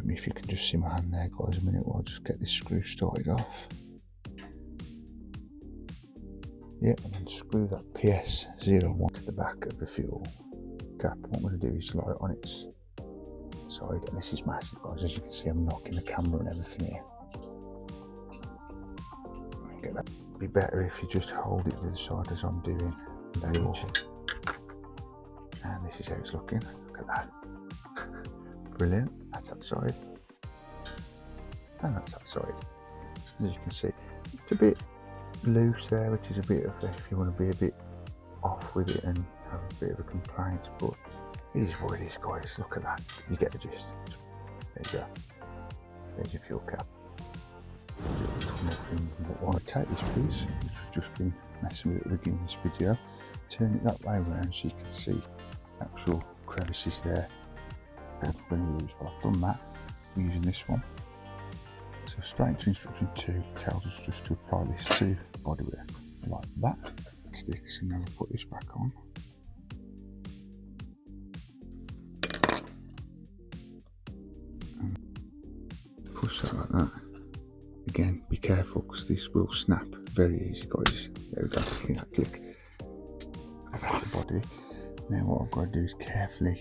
me if you can just see my hand there, guys, a minute while I just get this screw started off. Yeah, and then screw that PS01 to the back of the fuel cap. What I'm going to do is light it on its side, and this is massive, guys. As you can see, I'm knocking the camera and everything here. Get that. It'd be better if you just hold it to the side as I'm doing. And this is how it's looking. Look at that. Brilliant. That's that side. And that's that side. As you can see, it's a bit loose there, which is a bit of, if you want to be a bit off with it and have a bit of a complaint, but it is what it is, guys. Look at that. You get the gist. There you go. There's your fuel cap. Nothing but want to take this piece, which we've just been messing with at the beginning of this video, turn it that way around so you can see actual crevices there. And we're going to use, well, I've done that, we're using this one. So straight into instruction 2 tells us just to apply this to the bodywork like that. Sticks, and then we'll put this back on. And push that like that. Again, be careful because this will snap very easy, guys. There we go, click about the body. Now what I've got to do is carefully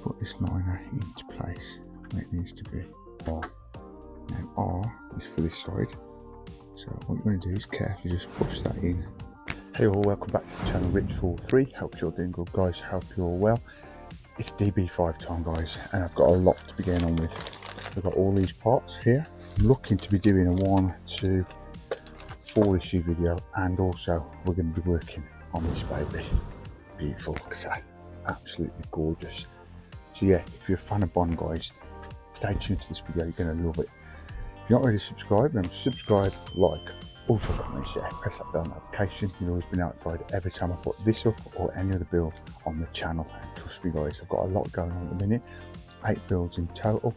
put this liner into place where it needs to be. R. Now R is for this side. So what you're going to do is carefully just push that in. Hey all, welcome back to the channel, Rich43. Hope you're doing good, guys. Hope you're all well. It's db5 time, guys, and I've got a lot to be getting on with. I've got all these parts here. I'm looking to be doing a 1 to 4 issue video, and also we're going to be working on this baby. Beautiful, look at that, absolutely gorgeous. So yeah, if you're a fan of Bond, guys, stay tuned to this video, you're going to love it. If you're not already subscribed, remember to subscribe, like, also comment, share, press that bell notification. You'll always be notified every time I put this up or any other build on the channel. And trust me, guys, I've got a lot going on at the minute, 8 builds in total.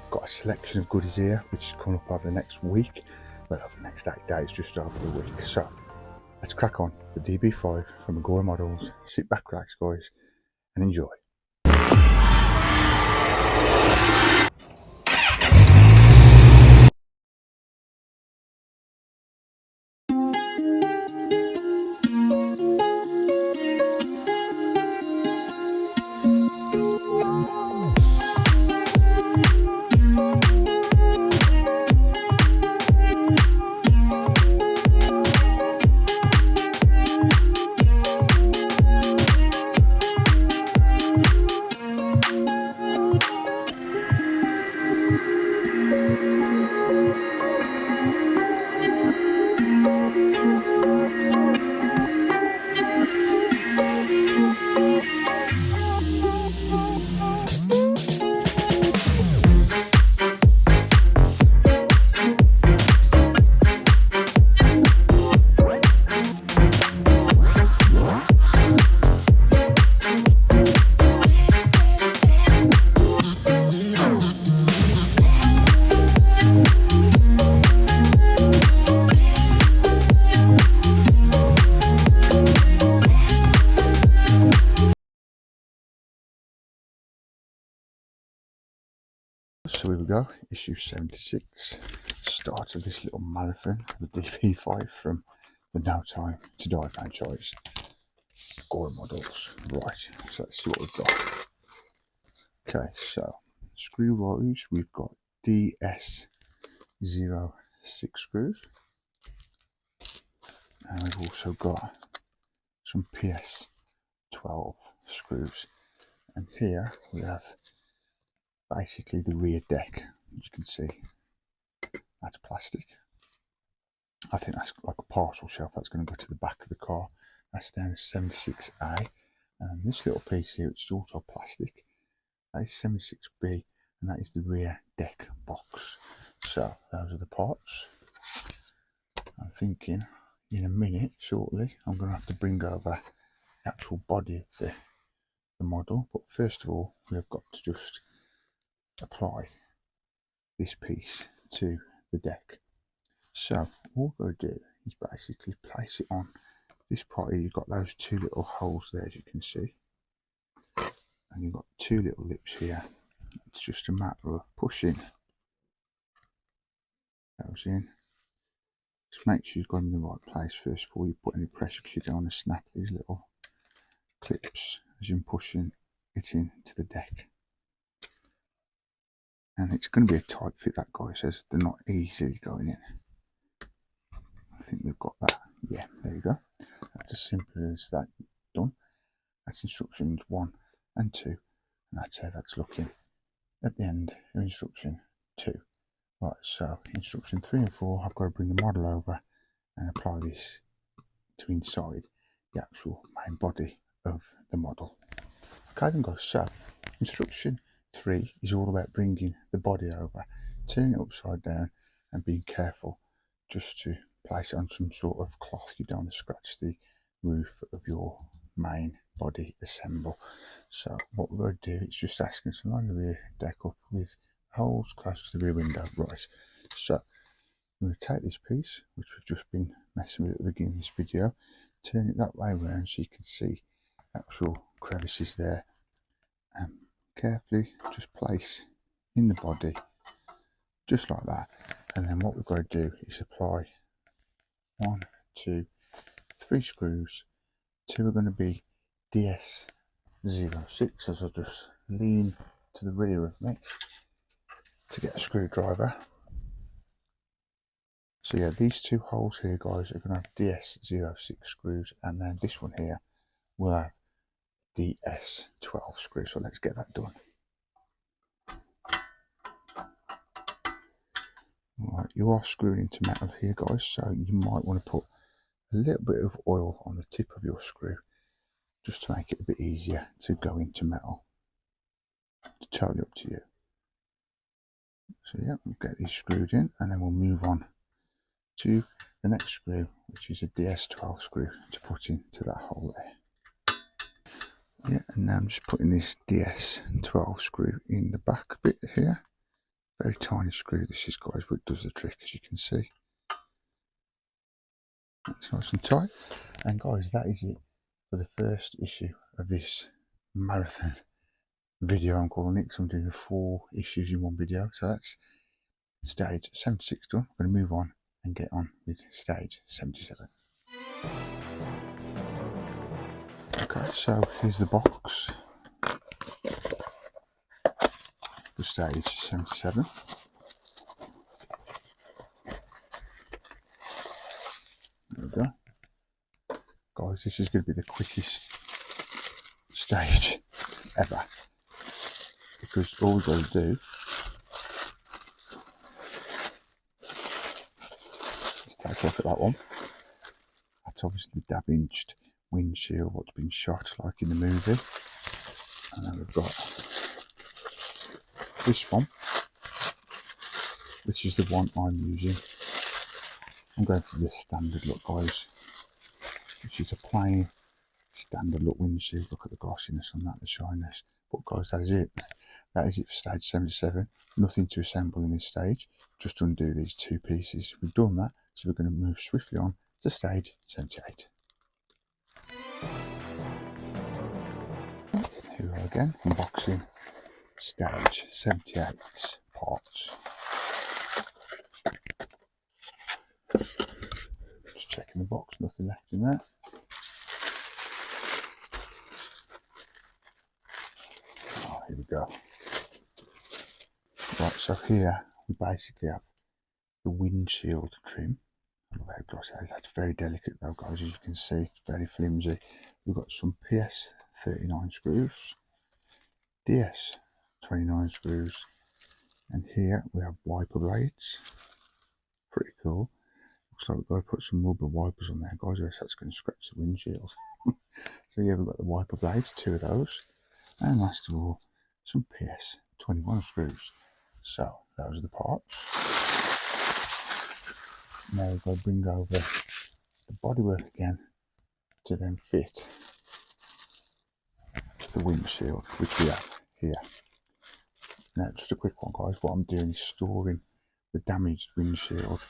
Got a selection of goodies here which is coming up over the next week, well, over the next 8 days, just over the week. So let's crack on. The db5 from Agora Models. Sit back, relax, guys, and enjoy. So here we go, issue 76, start of this little marathon of the db5 from the No Time to Die franchise. Agora Models. Right, so let's see what we've got. Okay, so screw rows, we've got DS06 screws, and we've also got some PS12 screws, and here we have basically the rear deck. As you can see, that's plastic. I think that's like a parcel shelf that's going to go to the back of the car. That's down as 76A, and this little piece here, which is also plastic, that is 76B, and that is the rear deck box. So those are the parts. I'm thinking in a minute, shortly, I'm going to have to bring over the actual body of the model, but first of all we've got to just apply this piece to the deck. So all we're going to do is basically place it on this part here. You've got those 2 little holes there, as you can see, and you've got 2 little lips here, it's just a matter of pushing those in. Just make sure you've got them in the right place first before you put any pressure, because you don't want to snap these little clips as you're pushing it into the deck. And it's going to be a tight fit, that guy says. They're not easily going in. I think we've got that. Yeah, there you go. That's as simple as that done. That's instructions 1 and 2. And that's how that's looking at the end of instruction 2. Right, so instruction 3 and 4, I've got to bring the model over and apply this to inside the actual main body of the model. Okay then guys, so instruction 3 is all about bringing the body over, turning it upside down and being careful just to place it on some sort of cloth. You don't want to scratch the roof of your main body assemble. So what we're going to do is just asking to line the rear deck up with holes close to the rear window. Right, so I'm going to take this piece, which we've just been messing with at the beginning of this video, turn it that way around so you can see actual crevices there, and carefully just place in the body just like that. And then what we've got to do is apply 1, 2, 3 screws. 2 are going to be DS06, as I'll just lean to the rear of me to get a screwdriver. So yeah, these 2 holes here, guys, are going to have DS06 screws, and then this one here will have DS12 screws. So let's get that done. Right, you are screwing into metal here, guys, so you might want to put a little bit of oil on the tip of your screw just to make it a bit easier to go into metal. It's totally up to you. So yeah, we'll get these screwed in, and then we'll move on to the next screw, which is a DS12 screw to put into that hole there. Yeah, and now I'm just putting this DS12 screw in the back bit here. Very tiny screw this is, guys, but it does the trick, as you can see. That's nice and tight. And guys, that is it for the first issue of this marathon video, I'm calling it, because I'm doing 4 issues in one video. So that's stage 76 done. I'm going to move on and get on with stage 77. Okay, so here's the box for stage 77. There we go. Guys, this is going to be the quickest stage ever, because all we've got to do is take a look at that one. That's obviously the damaged windshield, what's been shot like in the movie. And then we've got this one, which is the one I'm using. I'm going for this standard look, guys, which is a plain standard look windshield. Look at the glossiness on that, the shininess. But guys, that is it. That is it for stage 77. Nothing to assemble in this stage, just undo these 2 pieces. We've done that, so we're going to move swiftly on to stage 78. Here we are again, unboxing stage 78's parts. Just checking the box, nothing left in there. Oh, here we go. Right, so here we basically have the windshield trim. I love how glossy that is. That's very delicate though, guys, as you can see. It's very flimsy. We've got some PS39 screws, DS29 screws, and here we have wiper blades. Pretty cool. Looks like we've got to put some rubber wipers on there, guys, or else that's going to scratch the windshield. So yeah, we've got the wiper blades, 2 of those, and last of all, some PS21 screws. So those are the parts. Now we've got to bring over the bodywork again to then fit the windshield, which we have here. Now, just a quick one, guys. What I'm doing is storing the damaged windshield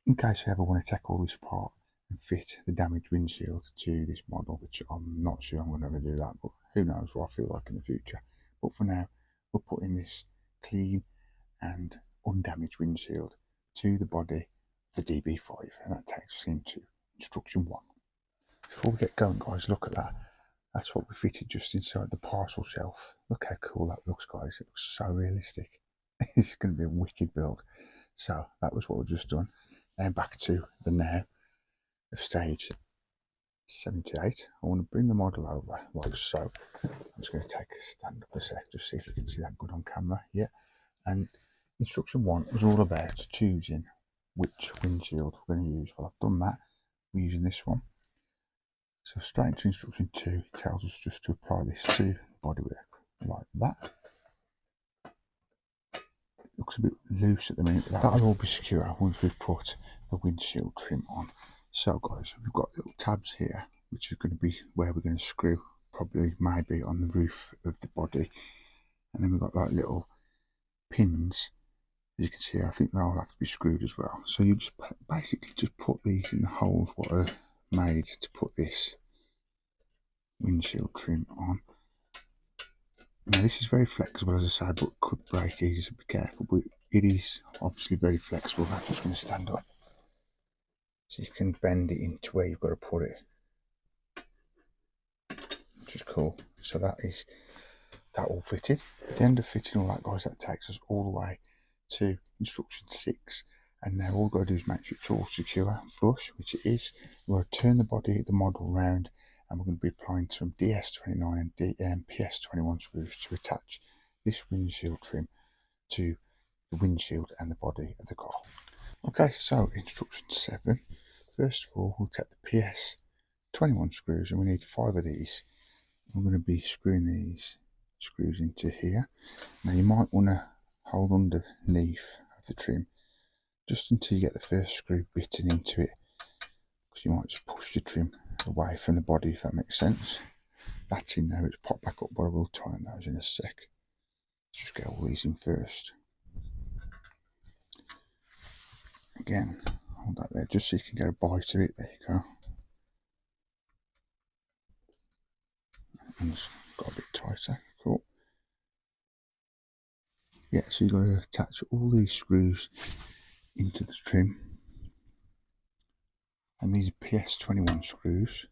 in case I ever want to take all this apart and fit the damaged windshield to this model, which I'm not sure I'm going to ever do that, but who knows what I feel like in the future. But for now, we're putting this clean and undamaged windshield to the body of the DB5, and that takes us into instruction 1. Before we get going, guys, look at that. That's what we fitted just inside the parcel shelf. Look how cool that looks, guys. It looks so realistic. It's going to be a wicked build. So that was what we've just done. Now back to the now of stage 78. I want to bring the model over like so. I'm just going to take a stand up a sec, just see if you can see that good on camera. Yeah. And instruction 1 was all about choosing which windshield we're going to use. Well, I've done that. We're using this one. So straight into instruction 2, it tells us just to apply this to the bodywork like that. It looks a bit loose at the minute, but that'll all be secure once we've put the windshield trim on. So guys, we've got little tabs here, which is going to be where we're going to screw, probably maybe on the roof of the body. And then we've got like little pins. As you can see, I think they'll have to be screwed as well. So you just basically just put these in the holes what are made to put this windshield trim on. Now this is very flexible, as I say, but could break easy, so be careful. But it is obviously very flexible. That's just going to stand up, so you can bend it into where you've got to put it, which is cool. So that is that all fitted. At the end of fitting all that, guys, that takes us all the way to instruction 6. And now all we've got to do is make sure it's all secure and flush, which it is. We're going to turn the body of the model round, and we're going to be applying some DS29 and PS21 screws to attach this windshield trim to the windshield and the body of the car. Okay, so instruction 7. First of all, we'll take the PS21 screws, and we need 5 of these. I'm going to be screwing these screws into here. Now you might want to hold underneath of the trim just until you get the first screw bitten into it, because you might just push the trim away from the body, if that makes sense. That's in there, it's popped back up, but I will tighten those in a sec. Let's just get all these in first. Again, hold that there just so you can get a bite of it. There you go. And it's got a bit tighter. Cool. Yeah, so you've got to attach all these screws into the trim. And these are PS21 screws.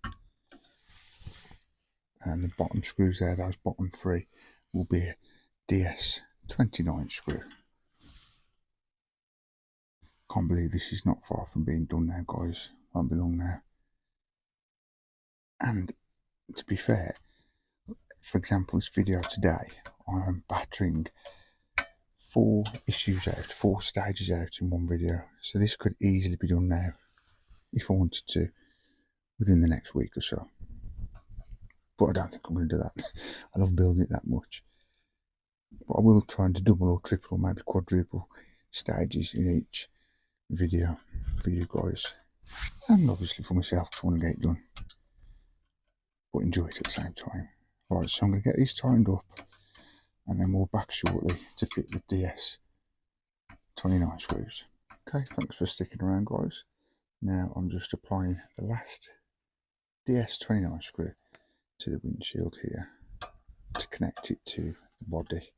And the bottom screws there, those bottom 3, will be a DS29 screw. Can't believe this is not far from being done now, guys. Won't be long now. And to be fair, for example, this video today, I'm battering 4 issues out, 4 stages out in one video. So this could easily be done now, if I wanted to, within the next week or so. But I don't think I'm going to do that. I love building it that much. But I will try and do double or triple or maybe quadruple stages in each video for you guys. And obviously for myself, because I want to get it done. But enjoy it at the same time. Right, so I'm going to get these tightened up, and then we'll back shortly to fit the DS29 screws. Okay, thanks for sticking around, guys. Now I'm just applying the last DS29 screw to the windshield here to connect it to the body.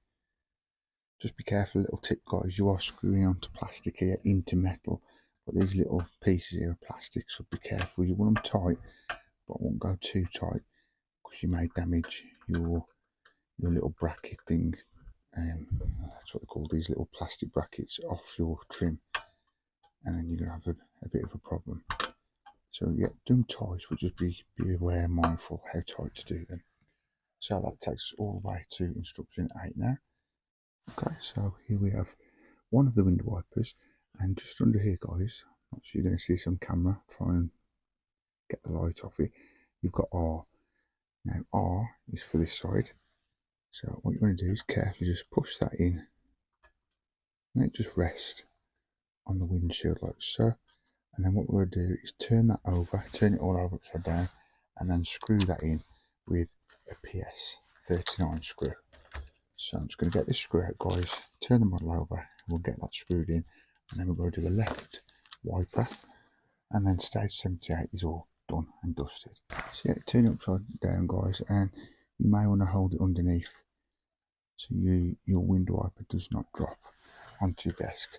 Just be careful, little tip, guys, you are screwing onto plastic here into metal, but these little pieces here are plastic, so be careful. You want them tight, but I won't go too tight, because you may damage your little bracket thing. That's what they call these little plastic brackets off your trim, and then you're going to have a bit of a problem. So yeah, do them tight, but just be aware and mindful how tight to do them. So that takes us all the way to instruction 8 now. Okay, so here we have one of the window wipers, and just under here, guys, not sure you're going to see this on camera, try and get the light off it, you've got R. Now R is for this side, so what you're going to do is carefully just push that in, and it just rests on the windshield like so. And then what we're going to do is turn that over, turn it all over upside down, and then screw that in with a PS39 screw. So I'm just going to get this screw out, guys, turn the model over, we'll get that screwed in, and then we're going to do the left wiper, and then stage 78 is all done and dusted. So yeah, turn it upside down, guys, and you may want to hold it underneath so your window wiper does not drop onto your desk.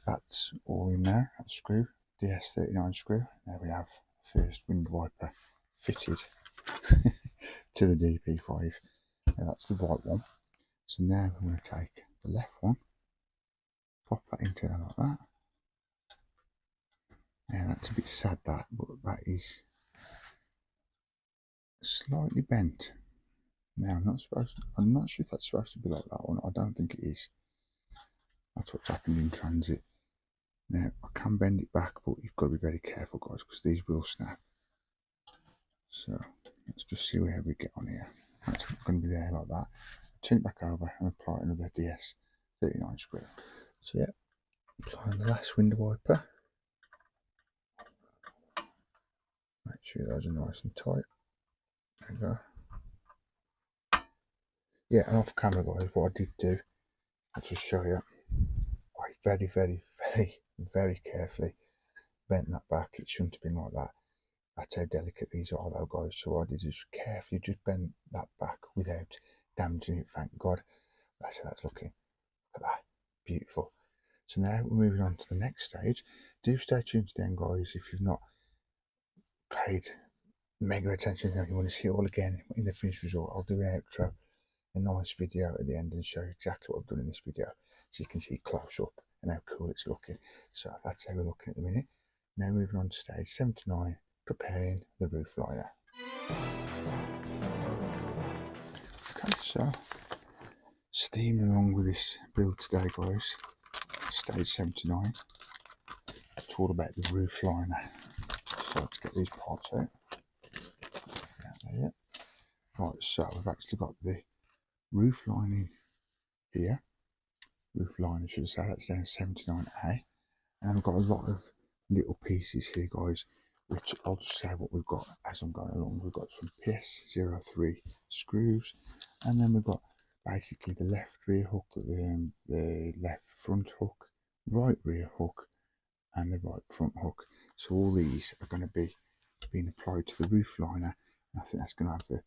That's all in there. That screw, DS39 screw. There we have the first window wiper fitted to the db5. Now that's the right one. So now we're going to take the left one, pop that into there like that. Now that's a bit sad that, but that is slightly bent. Now I'm not sure if that's supposed to be like that or not. I don't think it is. That's what's happened in transit. Now I can bend it back, but you've got to be very careful, guys, because these will snap. So let's just see where we get on here. That's going to be there like that. Turn it back over and apply another DS39 screw. So yeah, applying the last window wiper. Make sure those are nice and tight. There we go. Yeah, and off camera, guys, what I did do, I'll just show you. I very carefully bent that back. It shouldn't have been like that. That's how delicate these are though, guys. So what I did is carefully just bend that back without damaging it, thank God. That's how that's looking. Look at that. Beautiful. So now we're moving on to the next stage. Do stay tuned to the end, guys, if you've not paid mega attention and you want to see it all again in the finished result. I'll do an outro, a nice video at the end, and show you exactly what I've done in this video, so you can see close up and how cool it's looking. So that's how we're looking at the minute. Now moving on to stage 79, preparing the roof liner. Okay, so steaming along with this build today, guys. Stage 79. It's all about the roof liner. So let's get these parts out. There. Right, so we've actually got the roof lining here. Roof liner, should I say, that's down 79A. And we've got a lot of little pieces here, guys, which I'll just say what we've got as I'm going along. We've got some PS03 screws, and then we've got basically the left rear hook, the left front hook, right rear hook, and the right front hook. So all these are going to be being applied to the roof liner, and I think that's going to have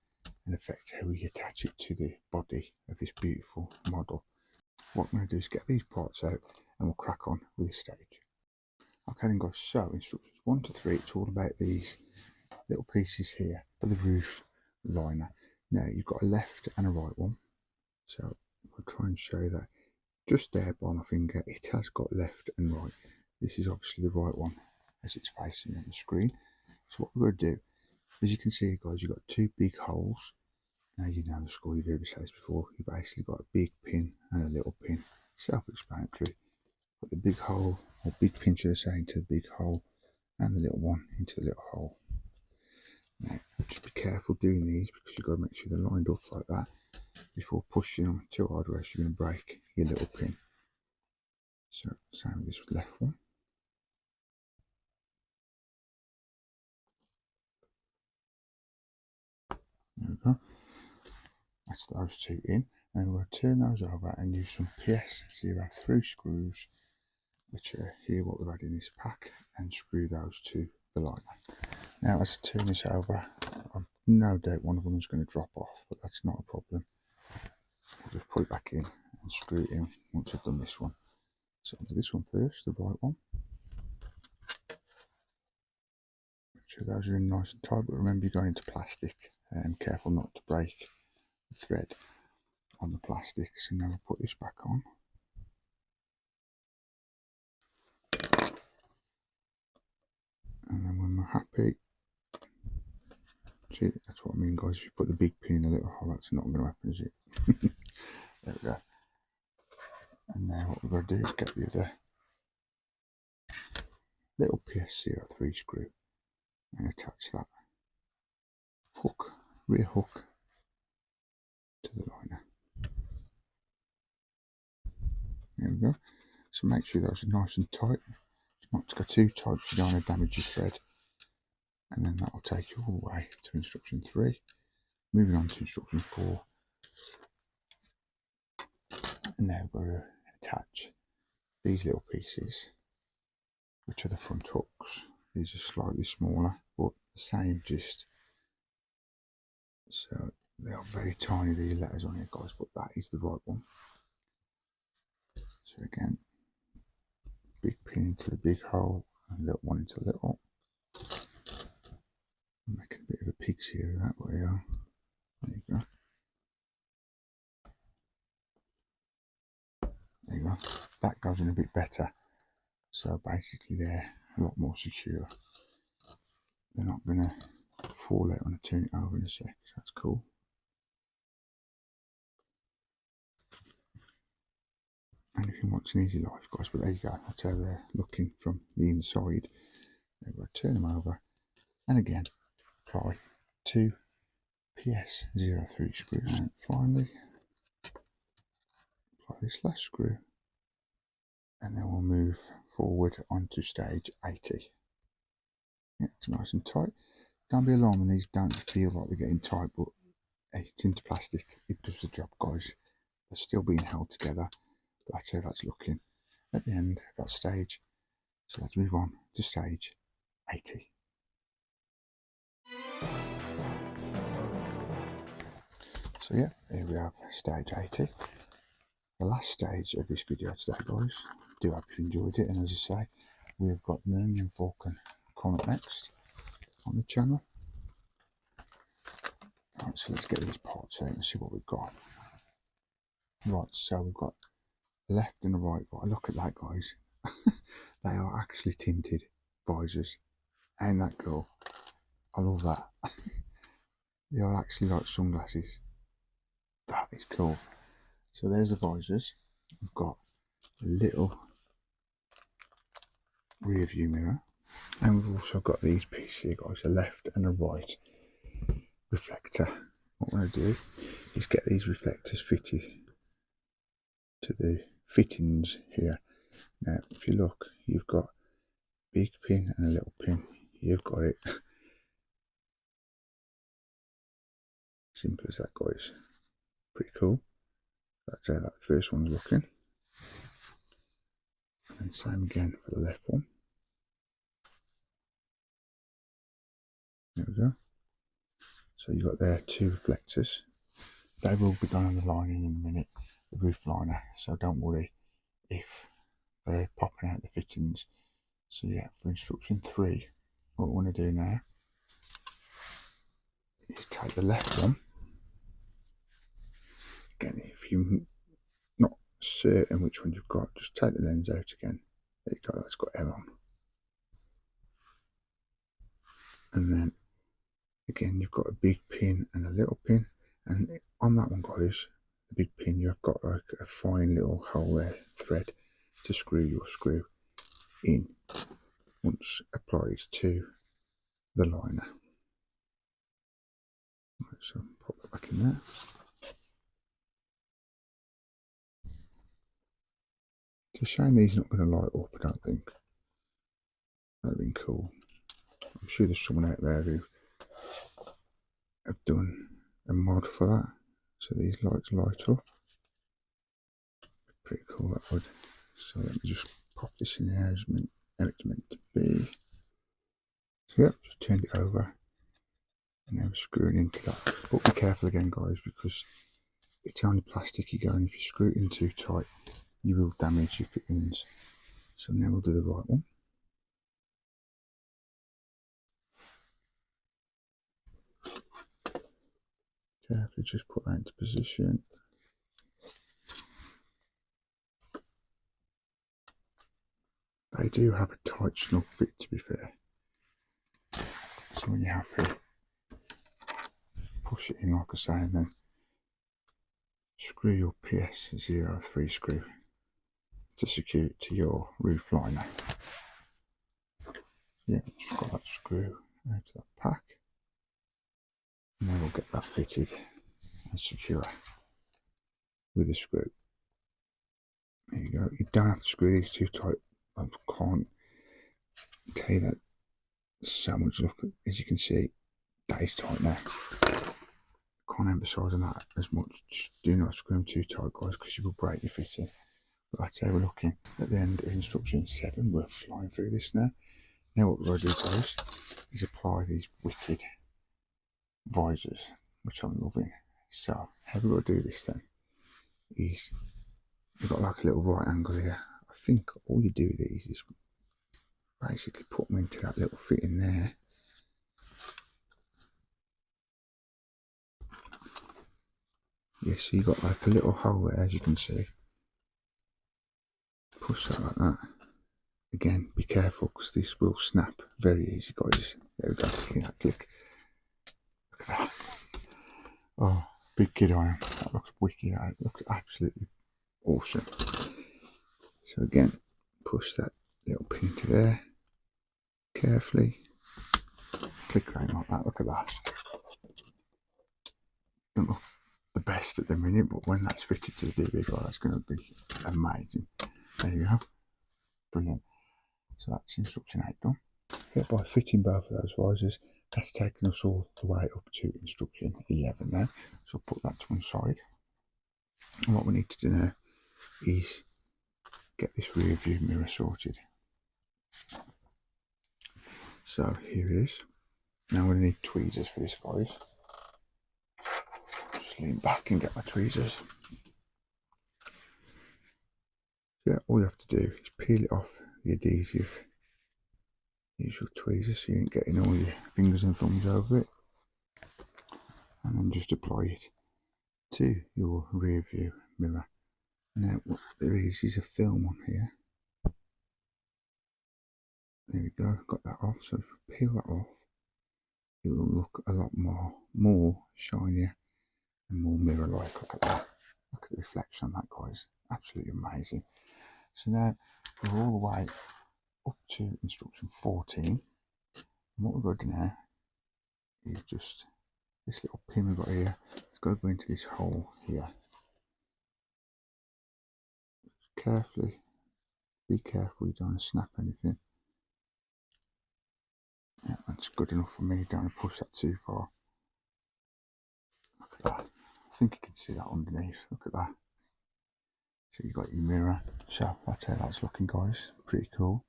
an effect how we attach it to the body of this beautiful model. What I'm going to do is get these parts out and we'll crack on with this stage. Okay then, guys, so instructions 1 to 3, it's all about these little pieces here for the roof liner. Now you've got a left and a right one, so I'll try and show you that just there by my finger. It has got left and right. This is obviously the right one as it's facing on the screen. So what we're going to do, as you can see, guys, you've got two big holes. Now you know the score, you've heard me say this before. You've basically got a big pin and a little pin. Self-explanatory. Put the big hole, or big pin should I say, into the big hole, and the little one into the little hole. Now just be careful doing these, because you've got to make sure they're lined up like that before pushing them too hard, or else you're going to break your little pin. So same with this left one. There we go. That's those two in. And we're going to turn those over and use some PS03 screws, which are here what we've had in this pack, and screw those to the liner. Now as I turn this over, I've no doubt one of them is going to drop off, but that's not a problem. I'll just put it back in and screw it in once I've done this one. So I'll do this one first, the right one. Make sure those are in nice and tight, but remember you're going into plastic, and careful not to break the thread on the plastic. So now I'll put this back on. And then when we're happy, see, that's what I mean, guys. If you put the big pin in the little hole, that's not going to happen, is it? There we go. And now what we're going to do is get the other little PS03 screw and attach that hook, rear hook, to the liner. There we go. So make sure those are nice and tight. Not to go too tight because you don't want to damage your thread. And then that'll take you all the way to instruction 3. Moving on to instruction 4. And now we're going to attach these little pieces, which are the front hooks. These are slightly smaller, but the same gist. So They are very tiny, these letters on here, guys, but that is the right one. So again, big pin into the big hole and little one into little. I'm making a bit of a pig's here with that, but we are. There you go. There you go. That goes in a bit better. So basically they're a lot more secure. They're not going to fall out when I turn it over in a sec. So that's cool. Anything wants an easy life, guys, but there you go. That's how they're looking from the inside. There we go. Turn them over. And again, apply 2 PS03 screws. And finally, apply this last screw. And then we'll move forward onto stage 80. Yeah, it's nice and tight. Don't be alarmed when these don't feel like they're getting tight, but hey, it's into plastic. It does the job, guys. They're still being held together. That's how that's looking at the end of that stage. So let's move on to stage 80. So yeah, here we have stage 80. The last stage of this video today, guys. Do hope you enjoyed it, and as I say, we've got Millennium Falcon coming up next on the channel. Alright, so let's get these parts out and see what we've got. Right, so we've got left and the right. Look at that, guys. They are actually tinted visors. Ain't that cool? I love that. They are actually like sunglasses. That is cool. So there's the visors. We've got a little rear view mirror, and we've also got these pieces here, guys, a left and a right reflector. What we're going to do is get these reflectors fitted to the fittings here. Now if you look, you've got a big pin and a little pin. You've got it. Simple as that, guys. Pretty cool. That's how that first one's looking. And same again for the left one. There we go. So you've got there 2 reflectors. They will be done on the lining in a minute, the roof liner, so don't worry if they're popping out the fittings. So yeah, for instruction 3, what we want to do now is take the left one. Again, if you're not certain which one you've got, just take the lens out again. There you go, that's got L on. And then again, you've got a big pin and a little pin, and on that one, guys, the big pin, you've got like a fine little hole there, thread, to screw your screw in once applies to the liner. Right, so pop that back in there. It's a shame these not going to light up, I don't think. That'd have been cool. I'm sure there's someone out there who have done a mod for that, so these lights light up. Pretty cool, that would. So let me just pop this in there as it's meant to be. So yeah, just turned it over and then we're screwing into that. But be careful again, guys, because it's only plastic you go, and if you screw it in too tight, you will damage your fittings. So now we'll do the right one. Carefully just put that into position. They do have a tight snug fit, to be fair. So when you're happy, push it in like I say, and then screw your PS03 screw to secure it to your roof liner. Yeah, just got that screw out of that pack, and then we'll get that fitted and secure with a screw. There you go. You don't have to screw these too tight. I can't tell you that so much. Look, as you can see, that is tight now. Can't emphasise on that as much. Just do not screw them too tight, guys, because you will break your fitting. But that's how we're looking at the end of instruction 7. We're flying through this now. Now what we're going to do, guys, is apply these wicked visors, which I'm loving. so how we got to do this then is you've got like a little right angle here. I think all you do with these is basically put them into that little fit in there. Yeah, so you've got like a little hole there, as you can see. Push that like that. Again, be careful because this will snap very easy, guys. There we go. Click. Look at that. Oh, big kid I am. That looks wicked. That looks absolutely awesome. So again, push that little pin into there. Carefully. Click that like that. Look at that. Doesn't look the best at the minute, but when that's fitted to the db5, that's going to be amazing. There you go. Brilliant. So that's instruction 8 done. Yeah, by fitting both of those visors, that's taken us all the way up to instruction 11 now. So I'll put that to one side. And what we need to do now is get this rear view mirror sorted. So here it is. Now I'm going to need tweezers for this, guys. Just lean back and get my tweezers. Yeah, all you have to do is peel it off the adhesive. Use your tweezers so you ain't getting all your fingers and thumbs over it. And then just apply it to your rear view mirror. Now what there is a film on here. There we go, got that off. So if we peel that off, it will look a lot more shinier and more mirror-like. Look at that. Look at the reflection on that, guys. Absolutely amazing. So now we're all the way up to instruction 14. And what we've got to do now is just this little pin we've got here. It's got to go into this hole here. Carefully, be careful you don't want to snap anything. Yeah, that's good enough for me. Don't want to push that too far. Look at that. I think you can see that underneath. Look at that. So you've got your mirror. So that's how that's looking, guys. Pretty cool.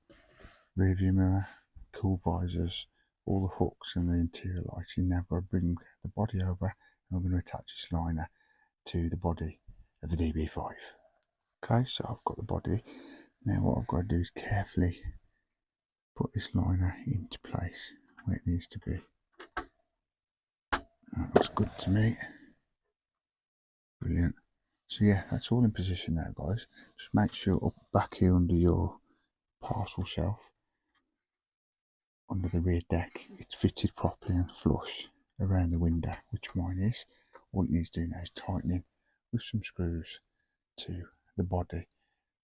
Rear view mirror, cool visors, all the hooks and the interior lighting. Now I've got to bring the body over and I'm going to attach this liner to the body of the db5. Okay, so I've got the body. Now what I've got to do is carefully put this liner into place where it needs to be. That looks good to me. Brilliant. So yeah, that's all in position now, guys. Just make sure up back here under your parcel shelf, under the rear deck, it's fitted properly and flush around the window, which mine is. All it needs to do now is tightening with some screws to the body.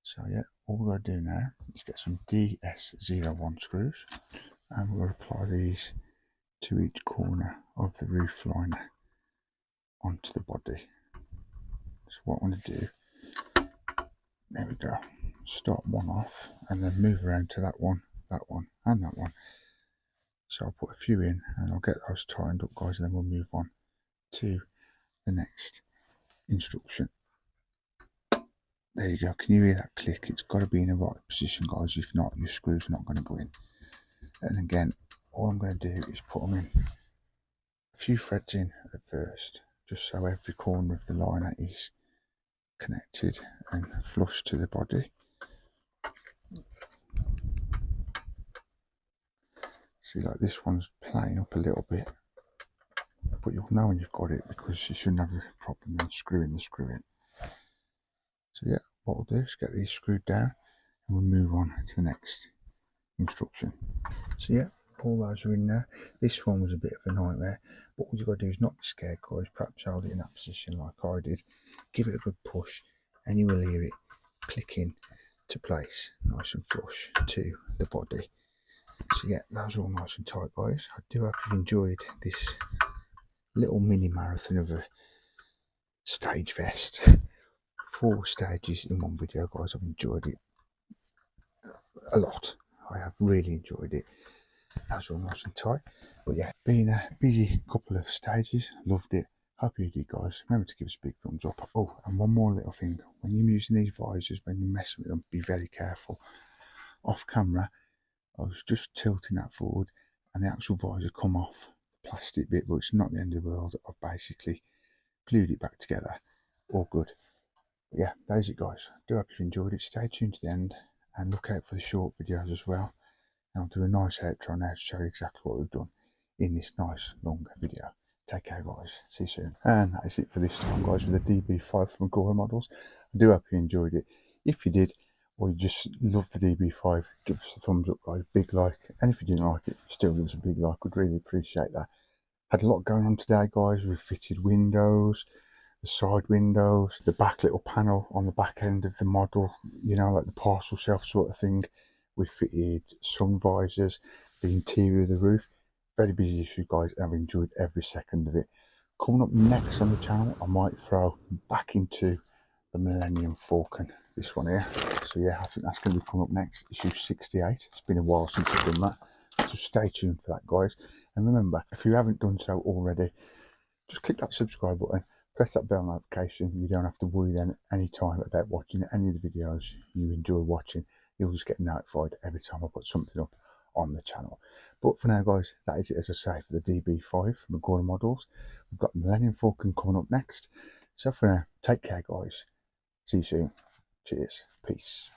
So yeah, all we're going to do now is get some DS01 screws and we'll apply these to each corner of the roof liner onto the body. So what I want to do, there we go, start one off and then move around to that one and that one. So I'll put a few in and I'll get those tightened up, guys, and then we'll move on to the next instruction. There you go. Can you hear that click? It's got to be in the right position, guys. If not, your screws are not going to go in. And again, all I'm going to do is put them in a few threads in at first, just so every corner of the liner is connected and flush to the body. See, like this one's playing up a little bit, but you'll know when you've got it because you shouldn't have a problem then screwing the screw in. So yeah, what we'll do is get these screwed down and we'll move on to the next instruction. So yeah, all those are in there. This one was a bit of a nightmare, but all you've got to do is not be scared, guys. Perhaps hold it in that position like I did. Give it a good push and you will hear it clicking to place, nice and flush to the body. So yeah, those are all nice and tight, guys. I do hope you've enjoyed this little mini marathon of a stage vest. 4 stages in one video, guys. I've enjoyed it a lot. I have really enjoyed it. That's all nice and tight. But yeah, been a busy couple of stages. Loved it. Hope you did, guys. Remember to give us a big thumbs up. Oh, and one more little thing. When you're using these visors, when you're messing with them, be very careful. Off camera, I was just tilting that forward and the actual visor come off the plastic bit, but it's not the end of the world. I've basically glued it back together, all good. But yeah, that is it guys. I do hope you enjoyed it. Stay tuned to the end and look out for the short videos as well. And I'll do a nice outro now to show you exactly what we've done in this nice long video. Take care guys, see you soon. And that is it for this time guys with the db5 from Agora models. I do hope you enjoyed it. If you did, or you just love the db5, give us a thumbs up guys, big like. And if you didn't like it, still give us a big like, we'd really appreciate that. Had a lot going on today guys. We fitted windows, the side windows, the back little panel on the back end of the model, you know, like the parcel shelf sort of thing. We fitted sun visors, the interior of the roof. Very busy issue guys, and I've enjoyed every second of it. Coming up next on the channel, I might throw back into the Millennium Falcon, this one here. So yeah, I think that's going to be coming up next, issue 68. It's been a while since I've done that, so stay tuned for that guys. And remember, if you haven't done so already, just click that subscribe button, press that bell notification. You don't have to worry then any time about watching any of the videos you enjoy watching. You'll just get notified every time I put something up on the channel. But for now guys, that is it, as I say, for the db5 from Agora models. We've got the Millennium Falcon coming up next. So for now, take care guys, see you soon, cheers, peace.